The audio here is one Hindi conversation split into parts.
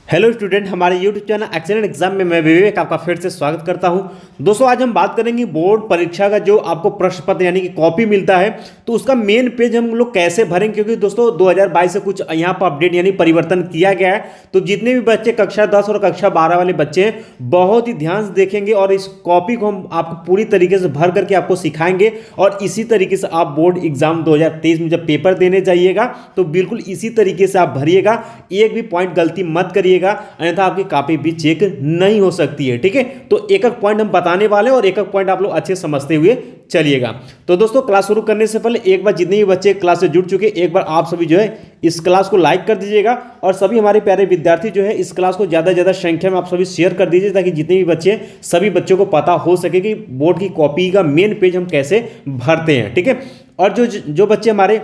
हेलो स्टूडेंट, हमारे यूट्यूब चैनल एक्सीलेंट एग्जाम में मैं विवेक आपका फिर से स्वागत करता हूं। दोस्तों, आज हम बात करेंगे बोर्ड परीक्षा का जो आपको प्रश्न पत्र यानी कि कॉपी मिलता है तो उसका मेन पेज हम लोग कैसे भरेंगे, क्योंकि दोस्तों 2022 से कुछ यहाँ पर अपडेट यानी परिवर्तन किया गया है। तो जितने भी बच्चे कक्षा 10 और कक्षा 12 वाले बच्चे हैं बहुत ही ध्यान से देखेंगे और इस कॉपी को हम आपको पूरी तरीके से भर करके आपको सिखाएंगे और इसी तरीके से आप बोर्ड एग्जाम 2023 में जब पेपर देने जाइएगा तो बिल्कुल इसी तरीके से आप भरिएगा, एक भी पॉइंट गलती मत करिएगा, अन्यथा आपकी कॉपी भी चेक नहीं हो सकती है। ठीक है, तो एक एक पॉइंट हम बताने वाले हैं और एक एक पॉइंट आप लोग अच्छे समझते हुए चलिएगा। तो दोस्तों, क्लास शुरू करने से पहले एक बार जितने भी बच्चे क्लास से जुड़ चुके एक बार आप सभी जो है इस क्लास को लाइक कर दीजिएगा और सभी हमारे प्यारे विद्यार्थी जो है इस क्लास को ज़्यादा से ज़्यादा संख्या में आप सभी शेयर कर दीजिए ताकि जितने भी बच्चे सभी बच्चों को पता हो सके कि बोर्ड की कॉपी का मेन पेज हम कैसे भरते हैं। ठीक है, और जो बच्चे हमारे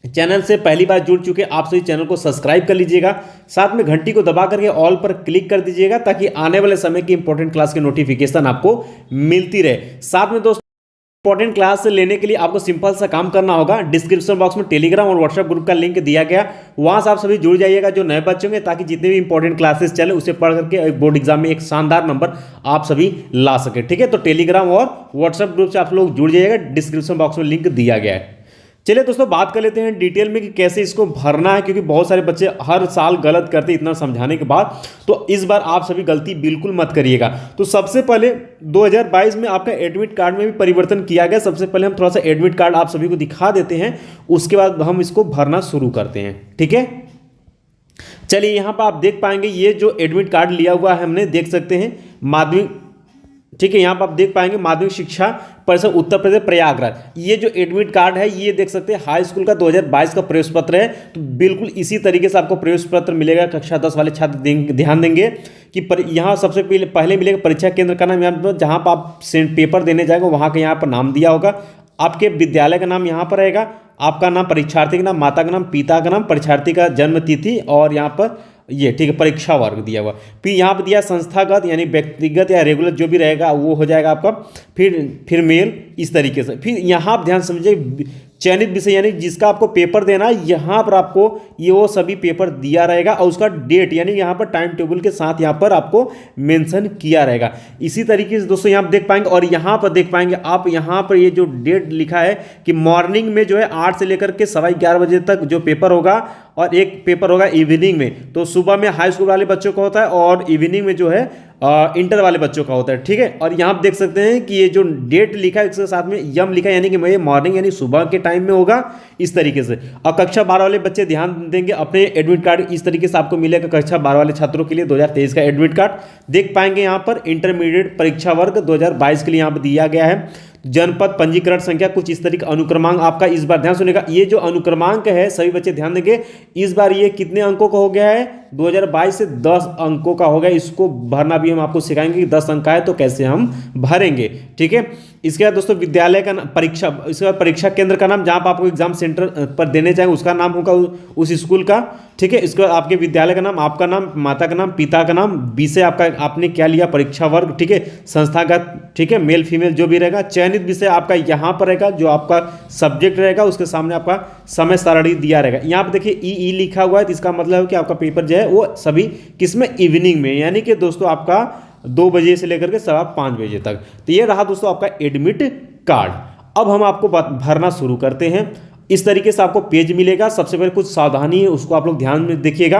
चैनल से पहली बार जुड़ चुके आप सभी चैनल को सब्सक्राइब कर लीजिएगा, साथ में घंटी को दबा करके ऑल पर क्लिक कर दीजिएगा ताकि आने वाले समय की इंपॉर्टेंट क्लास की नोटिफिकेशन आपको मिलती रहे। साथ में दोस्तों, इंपॉर्टेंट क्लास लेने के लिए आपको सिंपल सा काम करना होगा, डिस्क्रिप्शन बॉक्स में टेलीग्राम और व्हाट्सएप ग्रुप का लिंक दिया गया, वहां से आप सभी जुड़ जाइएगा जो नए बच्चे होंगे, ताकि जितने भी इंपॉर्टेंट क्लासेस चले उसे पढ़ करके बोर्ड एग्जाम में एक शानदार नंबर आप सभी ला सके। ठीक है, तो टेलीग्राम और व्हाट्सएप ग्रुप से आप लोग जुड़ जाइएगा, डिस्क्रिप्शन बॉक्स में लिंक दिया गया है। चलिए दोस्तों, बात कर लेते हैं डिटेल में कि कैसे इसको भरना है, क्योंकि बहुत सारे बच्चे हर साल गलत करते इतना समझाने के बाद, तो इस बार आप सभी गलती बिल्कुल मत करिएगा। तो सबसे पहले 2022 में आपका एडमिट कार्ड में भी परिवर्तन किया गया। सबसे पहले हम थोड़ा सा एडमिट कार्ड आप सभी को दिखा देते हैं, उसके बाद हम इसको भरना शुरू करते हैं। ठीक है, चलिए यहाँ पर आप देख पाएंगे ये जो एडमिट कार्ड लिया हुआ है हमने, देख सकते हैं माध्यमिक। ठीक है, यहाँ पर आप देख पाएंगे माध्यमिक शिक्षा परिषद उत्तर प्रदेश प्रयागराज, ये जो एडमिट कार्ड है ये देख सकते हैं हाई स्कूल का 2022 का प्रवेश पत्र है। तो बिल्कुल इसी तरीके से आपको प्रवेश पत्र मिलेगा। कक्षा 10 वाले छात्र ध्यान देंगे कि यहाँ सबसे पहले मिलेगा परीक्षा केंद्र का नाम, यहाँ पर जहाँ पर आप पेपर देने जाएंगे वहाँ का यहाँ पर नाम दिया होगा, आपके विद्यालय का नाम यहाँ पर रहेगा, आपका नाम, परीक्षार्थी का नाम, माता का नाम, पिता का नाम, परीक्षार्थी का जन्म तिथि और यहाँ पर ये ठीक है परीक्षा वर्ग दिया हुआ। फिर यहाँ पर दिया संस्थागत यानी व्यक्तिगत या रेगुलर जो भी रहेगा वो हो जाएगा आपका, फिर मेल, इस तरीके से। फिर यहाँ आप ध्यान समझिए चयनित विषय यानी जिसका आपको पेपर देना है, यहाँ पर आपको ये वो सभी पेपर दिया रहेगा और उसका डेट यानी यहाँ पर टाइम टेबल के साथ यहाँ पर आपको मेंशन किया रहेगा। इसी तरीके से दोस्तों यहाँ आप देख पाएंगे और यहाँ पर देख पाएंगे आप यहाँ पर ये जो डेट लिखा है कि मॉर्निंग में जो है 8 से लेकर के 11:15 बजे तक जो पेपर होगा और एक पेपर होगा इवनिंग में। तो सुबह में हाई स्कूल वाले बच्चों का होता है और इवनिंग में जो है इंटर वाले बच्चों का होता है। ठीक है, और यहाँ आप देख सकते हैं कि ये जो डेट लिखा है इसके साथ में यम लिखा है यानी कि ये मॉर्निंग यानी सुबह के टाइम में होगा, इस तरीके से। और कक्षा 12 वाले बच्चे ध्यान देंगे, अपने एडमिट कार्ड इस तरीके से आपको मिलेगा। कक्षा 12 वाले छात्रों के लिए 2023 का एडमिट कार्ड देख पाएंगे यहाँ पर इंटरमीडिएट परीक्षा वर्ग 2022 के लिए यहाँ पर दिया गया है। जनपद, पंजीकरण संख्या, कुछ इस तरीके अनुक्रमांक आपका इस बार ध्यान सुनेगा। ये जो अनुक्रमांक है सभी बच्चे ध्यान देंगे, इस बार ये कितने अंकों का हो गया है, 2022 से 10 अंकों का हो गया। इसको भरना भी हम आपको सिखाएंगे कि 10 अंक का है तो कैसे हम भरेंगे। ठीक है, इसके बाद दोस्तों विद्यालय का परीक्षा, इसके बाद परीक्षा केंद्र का नाम जहां पर आपको एग्जाम सेंटर पर देने जाएंगे उसका नाम होगा उस स्कूल का। ठीक है, इसके बाद आपके विद्यालय का नाम, आपका नाम, माता का नाम, पिता का नाम, विषय आपका आपने क्या लिया, परीक्षा वर्ग। ठीक है, संस्थागत, ठीक है, मेल फीमेल जो भी रहेगा, चयनित विषय आपका यहाँ पर रहेगा, जो आपका सब्जेक्ट रहेगा उसके सामने आपका समय सारणी दिया रहेगा। यहाँ पर देखिए ई लिखा हुआ है, तो इसका मतलब है कि आपका पेपर जो है वो सभी किसमें, इवनिंग में, यानी कि दोस्तों आपका 2 बजे से लेकर के 5:15 बजे तक। तो ये रहा दोस्तों आपका एडमिट कार्ड। अब हम आपको भरना शुरू करते हैं। इस तरीके से आपको पेज मिलेगा। सबसे पहले कुछ सावधानी है उसको आप लोग ध्यान में देखिएगा।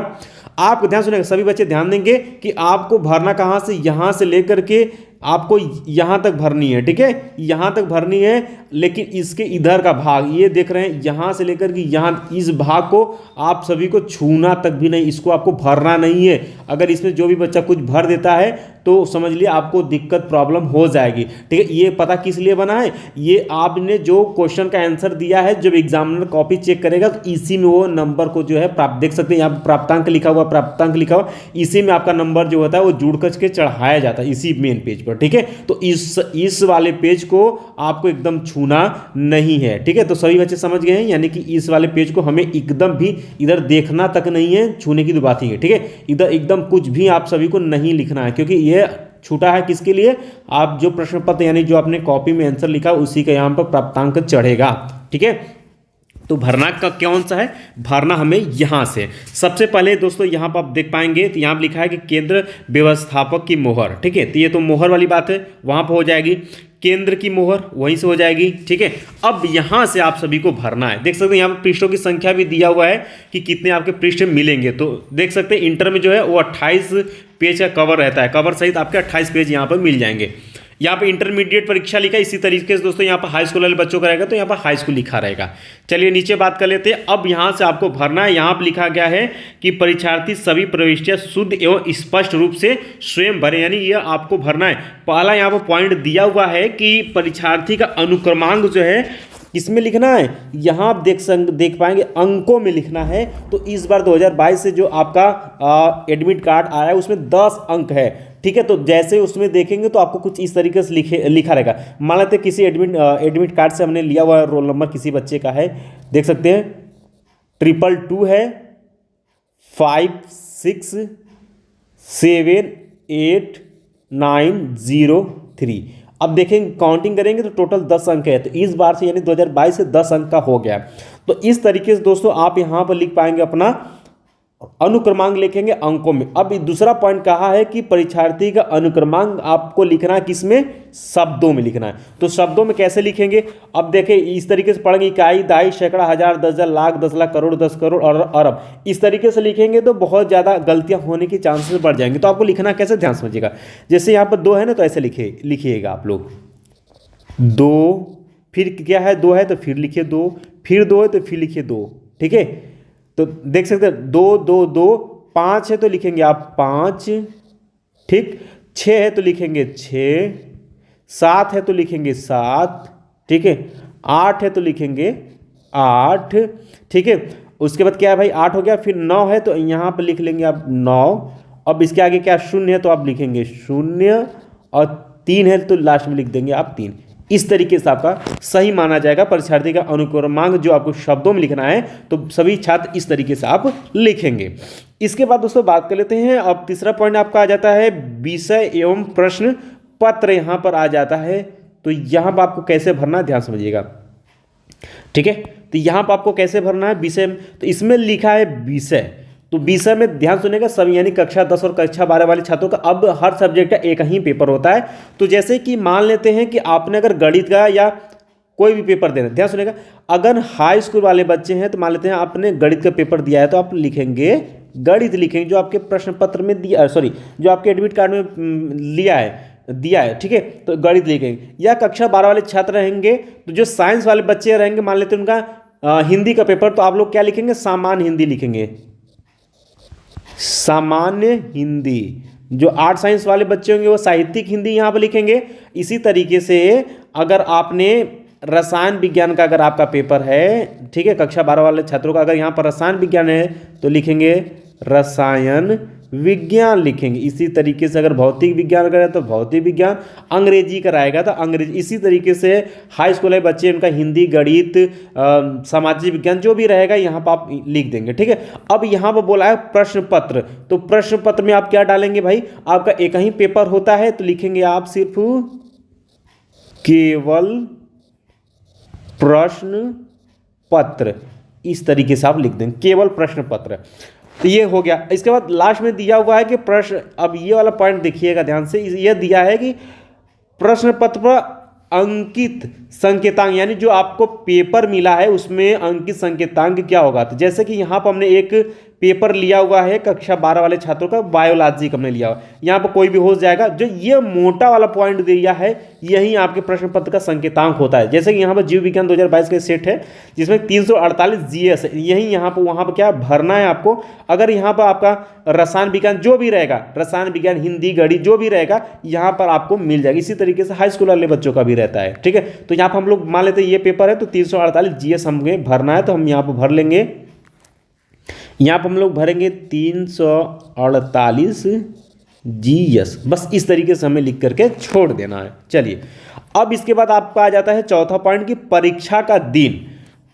आप ध्यान सुनेगा, सभी बच्चे ध्यान देंगे कि आपको भरना कहाँ से, यहाँ से लेकर के आपको यहाँ तक भरनी है। ठीक है, यहाँ तक भरनी है, लेकिन इसके इधर का भाग ये देख रहे हैं, यहाँ से लेकर के यहाँ इस भाग को आप सभी को छूना तक भी नहीं, इसको आपको भरना नहीं है। अगर इसमें जो भी बच्चा कुछ भर देता है तो समझ लिए आपको दिक्कत प्रॉब्लम हो जाएगी। ठीक है, ये पता किस लिए बना है, ये आपने जो क्वेश्चन का आंसर दिया है जब एग्जामिनर कॉपी चेक करेगा तो इसी में वो नंबर को जो है प्राप्त, देख सकते हैं यहाँ प्राप्तांक लिखा हुआ, प्राप्तांक लिखा हुआ, इसी में आपका नंबर जो होता है वो जुड़ करके चढ़ाया जाता है इसी मेन पेज पर। ठीक है, तो इस वाले पेज को आपको एकदम छूना नहीं है। ठीक है, तो सभी बच्चे समझ गए हैं, यानी कि इस वाले पेज को हमें एकदम भी इधर देखना तक नहीं है, छूने की तो बात ही है। ठीक है, इधर एकदम कुछ भी आप सभी को नहीं लिखना है, क्योंकि ये छूटा है किसके लिए, आप जो प्रश्न पत्र यानी जो आपने कॉपी में आंसर लिखा उसी का यहाँ पर प्राप्तांक चढ़ेगा। ठीक है, तो भरना का कौन सा है, भरना हमें यहाँ से। सबसे पहले दोस्तों यहाँ पर आप देख पाएंगे तो यहाँ पर लिखा है कि केंद्र व्यवस्थापक की मोहर, ठीक है। तो ये तो मोहर वाली बात है, वहाँ पर हो जाएगी। केंद्र की मोहर वहीं से हो जाएगी, ठीक है। अब यहाँ से आप सभी को भरना है। देख सकते हैं यहाँ पर पृष्ठों की संख्या भी दिया हुआ है कि कितने आपके पृष्ठ मिलेंगे। तो देख सकते हैं इंटर में जो है वो 28 पेज का कवर रहता है, कवर सहित आपके 28 पेज यहाँ पर मिल जाएंगे। यहाँ पे इंटरमीडिएट परीक्षा लिखा है, इसी तरीके से दोस्तों यहाँ पर हाई स्कूल वाले बच्चों का रहेगा तो यहाँ पर हाई स्कूल लिखा रहेगा। चलिए नीचे बात कर लेते हैं। अब यहाँ से आपको भरना है। यहाँ पर लिखा गया है कि परीक्षार्थी सभी प्रविष्टियाँ शुद्ध एवं स्पष्ट रूप से स्वयं भरें, यानी ये आपको भरना है। पहला यहाँ पर पॉइंट दिया हुआ है कि परीक्षार्थी का अनुक्रमांक जो है किसमें लिखना है, यहाँ आप देख पाएंगे अंकों में लिखना है। तो इस बार 2022 से जो आपका एडमिट कार्ड आया है उसमें 10 अंक है, ठीक है। तो जैसे उसमें देखेंगे तो आपको कुछ इस तरीके से लिखा रहेगा। मान लेते किसी एडमिट कार्ड से हमने लिया हुआ रोल नंबर किसी बच्चे का है, देख सकते हैं 222 है 567890 अब देखेंगे काउंटिंग करेंगे तो टोटल 10 अंक है। तो इस बार से यानी 2022 से 10 अंक का हो गया। तो इस तरीके से दोस्तों आप यहाँ पर लिख पाएंगे अपना अनुक्रमांक, लिखेंगे अंकों में। अब दूसरा पॉइंट कहा है कि परीक्षार्थी का अनुक्रमांक आपको लिखना है किसमें, शब्दों में लिखना है। तो शब्दों में कैसे लिखेंगे, अब देखें इस तरीके से पढ़ेंगे इकाई, दहाई, सैकड़ा, हजार, 10,000, लाख, 10 लाख, करोड़, 10 करोड़ और अरब। इस तरीके से लिखेंगे तो बहुत ज़्यादा गलतियां होने के चांसेस बढ़ जाएंगे। तो आपको लिखना कैसे, ध्यान समझिएगा। जैसे यहाँ पर 2 है ना, तो ऐसे लिखिएगा आप लोग 2, फिर क्या है 2 है तो फिर लिखिए 2, फिर 2 है तो फिर लिखिए 2, ठीक है। तो देख सकते हैं 2 2 2, 5 है तो लिखेंगे आप 5, ठीक। 6 है तो लिखेंगे 6, 7 है तो लिखेंगे 7, ठीक है। 8 है तो लिखेंगे 8, ठीक है। उसके बाद क्या है भाई 8 हो गया, फिर 9 है तो यहाँ पर लिख लेंगे आप 9। अब इसके आगे क्या 0 है तो आप लिखेंगे 0 और 3 है तो लास्ट में लिख देंगे आप 3। इस तरीके से आपका सही माना जाएगा परीक्षार्थी का अनुक्रमांक जो आपको शब्दों में लिखना है। तो सभी छात्र इस तरीके से आप लिखेंगे। इसके बाद दोस्तों बात कर लेते हैं। अब तीसरा पॉइंट आपका आ जाता है विषय एवं प्रश्न पत्र, यहाँ पर आ जाता है। तो यहाँ पर आपको कैसे भरना है ध्यान समझिएगा, ठीक है। तो यहाँ पर आपको कैसे भरना है विषय, तो इसमें लिखा है विषय। तो विषय में ध्यान सुनेगा सब, यानी कक्षा 10 और कक्षा 12 वाले छात्रों का अब हर सब्जेक्ट का एक ही पेपर होता है। तो जैसे कि मान लेते हैं कि आपने अगर गणित का या कोई भी पेपर देना, ध्यान सुनेगा, अगर हाई स्कूल वाले बच्चे हैं तो मान लेते हैं आपने गणित का पेपर दिया है तो आप लिखेंगे गणित, लिखेंगे जो आपके प्रश्न पत्र में दिया, सॉरी जो आपके एडमिट कार्ड में दिया है, ठीक है। तो गणित लिखेंगे। या कक्षा 12 वाले छात्र रहेंगे तो जो साइंस वाले बच्चे रहेंगे, मान लेते हैं उनका हिंदी का पेपर, तो आप लोग क्या लिखेंगे, सामान्य हिंदी लिखेंगे, सामान्य हिंदी। जो आर्ट साइंस वाले बच्चे होंगे वो साहित्यिक हिंदी यहाँ पर लिखेंगे। इसी तरीके से अगर आपने रसायन विज्ञान का अगर आपका पेपर है, ठीक है, कक्षा 12 वाले छात्रों का अगर यहाँ पर रसायन विज्ञान है तो लिखेंगे रसायन विज्ञान लिखेंगे। इसी तरीके से अगर भौतिक विज्ञान करें तो भौतिक विज्ञान, अंग्रेजी कराएगा तो अंग्रेजी। इसी तरीके से हाई स्कूल के बच्चे उनका हिंदी, गणित, सामाजिक विज्ञान जो भी रहेगा यहाँ पर आप लिख देंगे, ठीक है। अब यहाँ पर बोला है प्रश्न पत्र। तो प्रश्न पत्र में आप क्या डालेंगे भाई, आपका एक ही पेपर होता है तो लिखेंगे आप सिर्फ केवल प्रश्न पत्र। इस तरीके से आप लिख देंगे केवल प्रश्न पत्र। तो ये हो गया। इसके बाद लास्ट में दिया हुआ है कि प्रश्न, अब ये वाला पॉइंट देखिएगा ध्यान से, ये दिया है कि प्रश्न पत्र पर अंकित संकेतांक, यानी जो आपको पेपर मिला है उसमें अंकित संकेतांक क्या होगा। तो जैसे कि यहाँ पर हमने एक पेपर लिया हुआ है कक्षा 12 वाले छात्रों का, बायोलॉजी का हमने लिया हुआ, यहाँ पर कोई भी हो जाएगा। जो ये मोटा वाला पॉइंट दिया है यही आपके प्रश्न पत्र का संकेतांक होता है। जैसे कि यहाँ पर जीव विज्ञान 2022 का सेट है जिसमें 348 जीएस है, यही यहाँ पर वहाँ पर क्या भरना है आपको। अगर यहाँ पर आपका रसायन विज्ञान जो भी रहेगा, रसायन विज्ञान, हिंदी, गणित जो भी रहेगा यहाँ पर आपको मिल जाएगा। इसी तरीके से हाई स्कूल वाले बच्चों का भी रहता है, ठीक है। तो यहाँ पर हम लोग मान लेते हैं ये पेपर है तो 348 जीएस हमें भरना है, तो हम यहाँ पर भर लेंगे। यहाँ पर हम लोग भरेंगे 348 जीएस, बस इस तरीके से हमें लिख करके छोड़ देना है। चलिए अब इसके बाद आपका आ जाता है चौथा पॉइंट कि परीक्षा का दिन।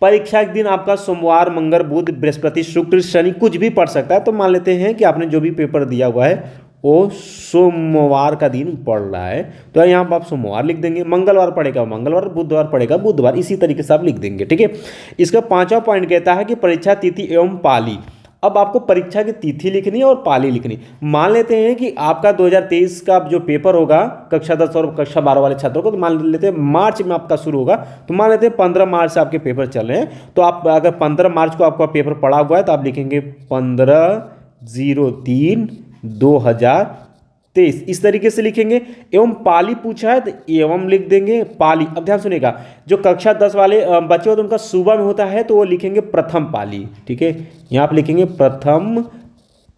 परीक्षा के दिन आपका सोमवार, मंगल, बुध, बृहस्पति, शुक्र, शनि कुछ भी पड़ सकता है। तो मान लेते हैं कि आपने जो भी पेपर दिया हुआ है वो सोमवार का दिन पड़ रहा है, तो यहाँ पर आप सोमवार लिख देंगे, मंगलवार पड़ेगा मंगलवार, बुधवार पड़ेगा बुधवार, इसी तरीके से आप लिख देंगे। ठीक है। इसका 5वां पॉइंट कहता है कि परीक्षा तिथि एवं पाली। अब आपको परीक्षा की तिथि लिखनी है और पाली लिखनी। मान लेते हैं कि आपका 2023 का जो पेपर होगा कक्षा 10 और कक्षा 12 वाले छात्रों को, तो मान लेते हैं मार्च में आपका शुरू होगा, तो मान लेते हैं 15 मार्च से आपके पेपर चल रहे हैं। तो आप अगर 15 मार्च को आपका पेपर पड़ा हुआ है तो आप लिखेंगे 15/03/2023, इस तरीके से लिखेंगे। एवं पाली पूछा है तो एवं लिख देंगे पाली। अब ध्यान सुनिएगा, जो कक्षा 10 वाले बच्चे होते हैं उनका सुबह में होता है तो वो लिखेंगे प्रथम पाली। ठीक है, यहाँ आप लिखेंगे प्रथम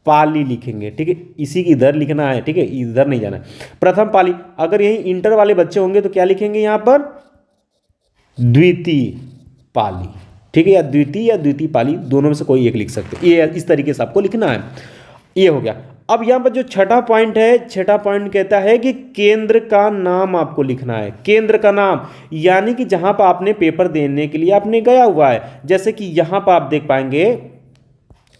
पाली लिखेंगे। ठीक है, इसी की इधर लिखना है। ठीक है, इधर नहीं जाना है, प्रथम पाली। अगर यही इंटर वाले बच्चे होंगे तो क्या लिखेंगे यहाँ पर, द्वितीय पाली। ठीक है, या द्वितीय पाली, दोनों में से कोई एक लिख सकते हैं। ये इस तरीके से आपको लिखना है। ये हो गया। अब यहाँ पर जो छठा पॉइंट है, छठा पॉइंट कहता है कि केंद्र का नाम आपको लिखना है। केंद्र का नाम यानी कि जहां पर आपने पेपर देने के लिए आपने गया हुआ है। जैसे कि यहाँ पर आप देख पाएंगे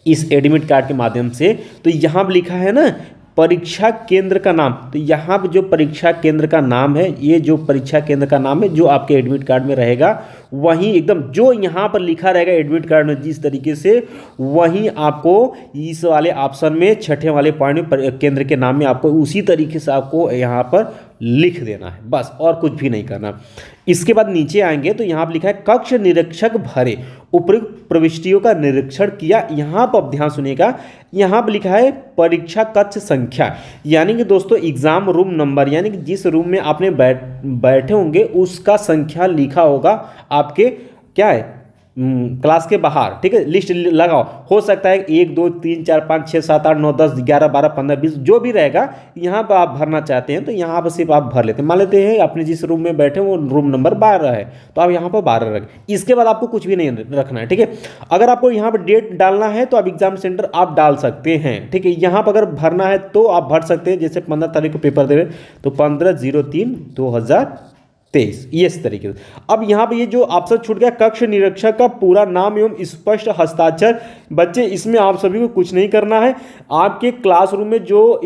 इस एडमिट कार्ड के माध्यम से, तो यहाँ पर लिखा है ना परीक्षा केंद्र का नाम, तो यहाँ पर जो परीक्षा केंद्र का नाम है, ये जो परीक्षा केंद्र का नाम है जो आपके एडमिट कार्ड में रहेगा, वहीं एकदम जो यहाँ पर लिखा रहेगा एडमिट कार्ड में जिस तरीके से, वहीं आपको इस वाले ऑप्शन में छठे वाले पॉइंट में केंद्र के नाम में आपको उसी तरीके से आपको यहाँ पर लिख देना है, बस, और कुछ भी नहीं करना। इसके बाद नीचे आएंगे तो यहाँ पर लिखा है कक्ष निरीक्षक भरे, उपयुक्त प्रविष्टियों का निरीक्षण किया। यहाँ पर ध्यान सुनिएगा, यहाँ पर लिखा है परीक्षा कक्ष संख्या, यानी कि दोस्तों एग्जाम रूम नंबर, यानी कि जिस रूम में आपने बैठे होंगे उसका संख्या लिखा होगा आपके क्या है क्लास के बाहर। ठीक है, लिस्ट लगाओ, हो सकता है 1 2 3 4 5 6 7 8 9 10 11 12 15 20 जो भी रहेगा, यहाँ पर आप भरना चाहते हैं तो यहाँ पर सिर्फ आप भर लेते हैं। मान लेते हैं अपने जिस रूम में बैठे वो रूम नंबर 12 है, तो आप यहाँ पर 12 रखें। इसके बाद आपको कुछ भी नहीं रखना है। ठीक है, अगर आपको यहाँ पर डेट डालना है तो आप एग्जाम सेंटर आप डाल सकते हैं। ठीक है, यहाँ पर अगर भरना है तो आप भर सकते हैं, जैसे 15 तारीख को पेपर दे रहे तो 15/03/2023, ये इस तरीके से। अब यहाँ पे ये जो ऑप्शन छूट गया कक्ष निरीक्षक का पूरा नाम एवं स्पष्ट हस्ताक्षर, बच्चे इसमें आप सभी को कुछ नहीं करना है। आपके क्लासरूम में जो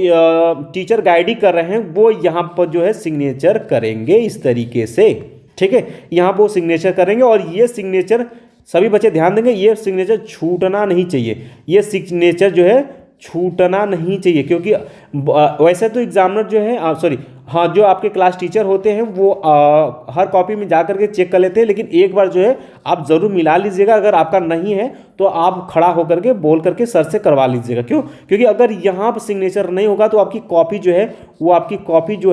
टीचर गाइडिंग कर रहे हैं वो यहाँ पर जो है सिग्नेचर करेंगे इस तरीके से। ठीक है, यहाँ पर वो सिग्नेचर करेंगे और ये सिग्नेचर सभी बच्चे ध्यान देंगे, ये सिग्नेचर छूटना नहीं चाहिए। ये सिग्नेचर जो है छूटना नहीं चाहिए, क्योंकि वैसे तो एग्जामिनर जो है सॉरी हाँ जो आपके क्लास टीचर होते हैं वो हर कॉपी में जा करके चेक कर लेते हैं, लेकिन एक बार जो है आप ज़रूर मिला लीजिएगा। अगर आपका नहीं है तो आप खड़ा होकर के बोल करके सर से करवा लीजिएगा। क्यों? क्योंकि अगर यहाँ पर सिग्नेचर नहीं होगा तो आपकी कॉपी जो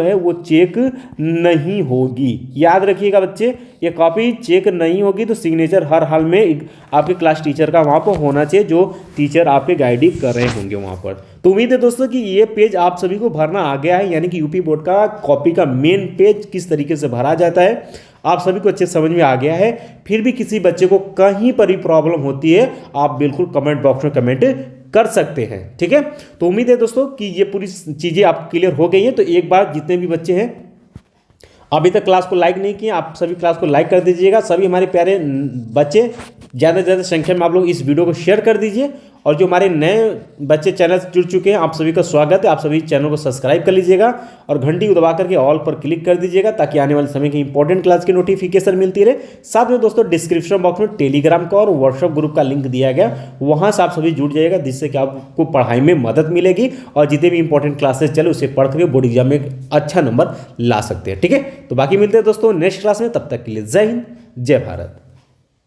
है वो चेक नहीं होगी। याद रखिएगा बच्चे, ये कॉपी चेक नहीं होगी तो सिग्नेचर हर हाल में आपके क्लास टीचर का वहाँ पर होना चाहिए, जो टीचर आपके गाइडिंग कर रहे होंगे वहाँ पर। तो उम्मीद है दोस्तों कि ये पेज आप सभी को भरना आ गया है, यानी कि यूपी बोर्ड का कॉपी का मेन पेज किस तरीके से भरा जाता है आप सभी को अच्छे समझ में आ गया है। फिर भी किसी बच्चे को कहीं पर भी प्रॉब्लम होती है आप बिल्कुल कमेंट बॉक्स में कमेंट कर सकते हैं। ठीक है, तो उम्मीद है दोस्तों कि ये पूरी चीज़ें आप क्लियर हो गई हैं। तो एक बार जितने भी बच्चे हैं अभी तक क्लास को लाइक नहीं किए, आप सभी क्लास को लाइक कर दीजिएगा। सभी हमारे प्यारे बच्चे ज़्यादा से ज़्यादा संख्या में आप लोग इस वीडियो को शेयर कर दीजिए। और जो हमारे नए बच्चे चैनल से जुड़ चुके हैं आप सभी का स्वागत है, आप सभी चैनल को सब्सक्राइब कर लीजिएगा और घंटी को दबा करके ऑल पर क्लिक कर दीजिएगा, ताकि आने वाले समय की इंपॉर्टेंट क्लास की नोटिफिकेशन मिलती रहे। साथ में दोस्तों डिस्क्रिप्शन बॉक्स में टेलीग्राम का और व्हाट्सएप ग्रुप का लिंक दिया गया, वहाँ से आप सभी जुड़ जाइएगा, जिससे कि आपको पढ़ाई में मदद मिलेगी और जितने भी इंपॉर्टेंट क्लासेस चले उसे पढ़ करके बोर्ड एग्जाम में अच्छा नंबर ला सकते हैं। ठीक है, तो बाकी मिलते हैं दोस्तों नेक्स्ट क्लास में, तब तक के लिए जय हिंद जय भारत।